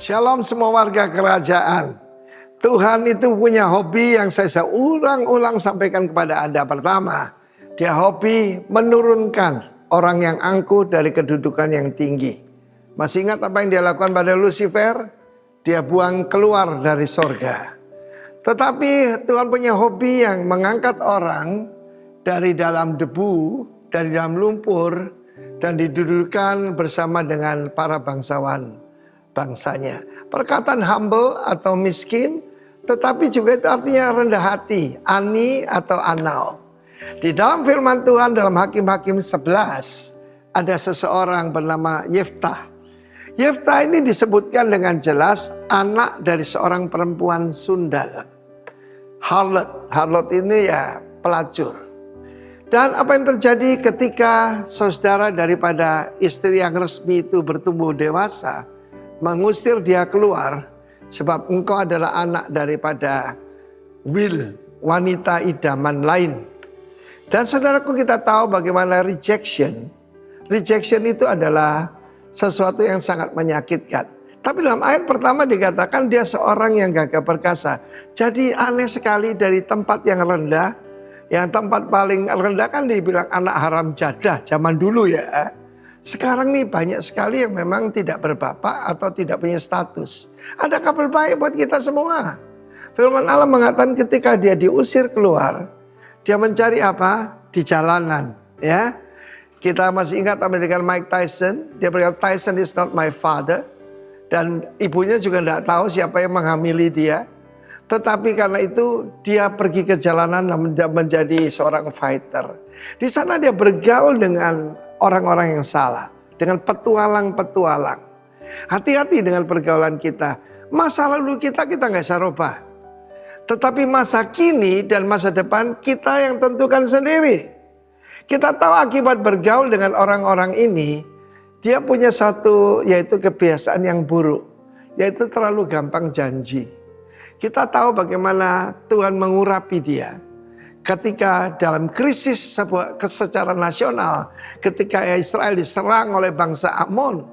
Shalom semua warga kerajaan. Tuhan itu punya hobi yang saya ulang-ulang sampaikan kepada Anda. Pertama, dia hobi menurunkan orang yang angkuh dari kedudukan yang tinggi. Masih ingat apa yang dia lakukan pada Lucifer? Dia buang keluar dari sorga. Tetapi Tuhan punya hobi yang mengangkat orang dari dalam debu, dari dalam lumpur, dan didudukan bersama dengan para bangsawan bangsanya. Perkataan humble atau miskin, tetapi juga itu artinya rendah hati, ani atau anau. Di dalam firman Tuhan dalam Hakim-Hakim 11 ada seseorang bernama Yeftah. Yeftah ini disebutkan dengan jelas anak dari seorang perempuan sundal. Harlot ini ya pelacur. Dan apa yang terjadi ketika saudara daripada istri yang resmi itu bertumbuh dewasa, mengusir dia keluar, sebab engkau adalah anak daripada wanita idaman lain. Dan saudaraku, kita tahu bagaimana rejection itu adalah sesuatu yang sangat menyakitkan. Tapi dalam ayat pertama dikatakan dia seorang yang gagah perkasa. Jadi aneh sekali, dari tempat yang rendah, yang tempat paling rendah kan dibilang anak haram jadah zaman dulu ya. Sekarang nih banyak sekali yang memang tidak berbapak atau tidak punya status. Ada kabar baik buat kita semua. Firman Allah mengatakan ketika dia diusir keluar, dia mencari apa? Di jalanan, ya. Kita masih ingat American Mike Tyson. Dia berkata, Tyson is not my father. Dan ibunya juga tidak tahu siapa yang menghamili dia. Tetapi karena itu dia pergi ke jalanan dan menjadi seorang fighter. Di sana dia bergaul dengan orang-orang yang salah, dengan petualang-petualang. Hati-hati dengan pergaulan kita. Masa lalu kita nggak bisa rubah. Tetapi masa kini dan masa depan kita yang tentukan sendiri. Kita tahu akibat bergaul dengan orang-orang ini, dia punya satu yaitu kebiasaan yang buruk, yaitu terlalu gampang janji. Kita tahu bagaimana Tuhan mengurapi dia. Ketika dalam krisis secara nasional, ketika Israel diserang oleh bangsa Amon,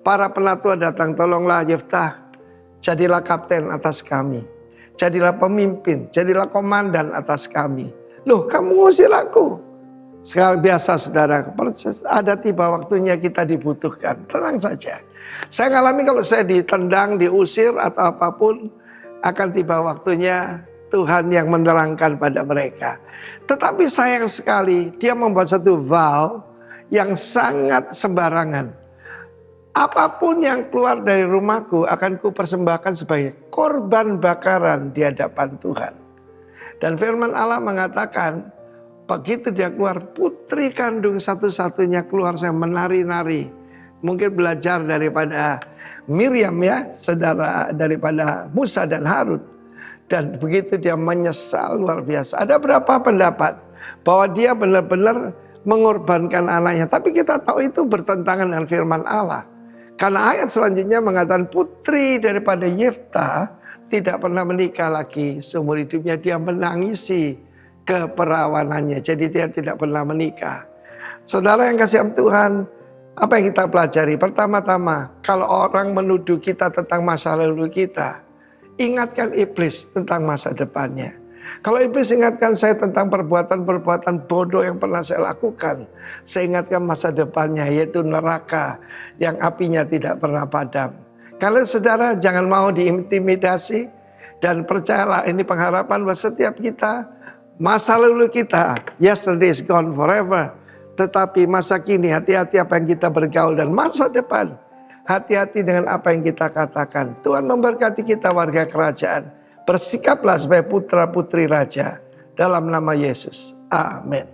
para penatua datang, tolonglah Yeftah, jadilah kapten atas kami. Jadilah pemimpin, jadilah komandan atas kami. Loh, kamu ngusir aku. Sekarang biasa saudara, ada tiba waktunya kita dibutuhkan. Tenang saja. Saya ngalami kalau saya ditendang, diusir atau apapun, akan tiba waktunya Tuhan yang menerangkan pada mereka. Tetapi sayang sekali dia membuat satu vow yang sangat sembarangan. Apapun yang keluar dari rumahku akan kupersembahkan sebagai korban bakaran di hadapan Tuhan. Dan firman Allah mengatakan, begitu dia keluar, putri kandung satu-satunya keluar, saya menari-nari. Mungkin belajar daripada Miriam ya, saudara daripada Musa dan Harun. Dan begitu dia menyesal luar biasa. Ada berapa pendapat bahwa dia benar-benar mengorbankan anaknya. Tapi kita tahu itu bertentangan dengan firman Allah. Karena ayat selanjutnya mengatakan putri daripada Yeftah tidak pernah menikah lagi seumur hidupnya. Dia menangisi keperawanannya. Jadi dia tidak pernah menikah. Saudara yang kasih Tuhan, apa yang kita pelajari? Pertama-tama, kalau orang menuduh kita tentang masa lalu kita, ingatkan iblis tentang masa depannya. Kalau iblis ingatkan saya tentang perbuatan-perbuatan bodoh yang pernah saya lakukan, saya ingatkan masa depannya, yaitu neraka yang apinya tidak pernah padam. Kalian saudara jangan mau diintimidasi, dan percayalah ini pengharapan bahwa setiap kita, masa lalu kita, yesterday is gone forever. Tetapi masa kini, hati-hati apa yang kita bergaul, dan masa depan, hati-hati dengan apa yang kita katakan. Tuhan memberkati kita warga kerajaan. Bersikaplah sebagai putra-putri raja dalam nama Yesus. Amin.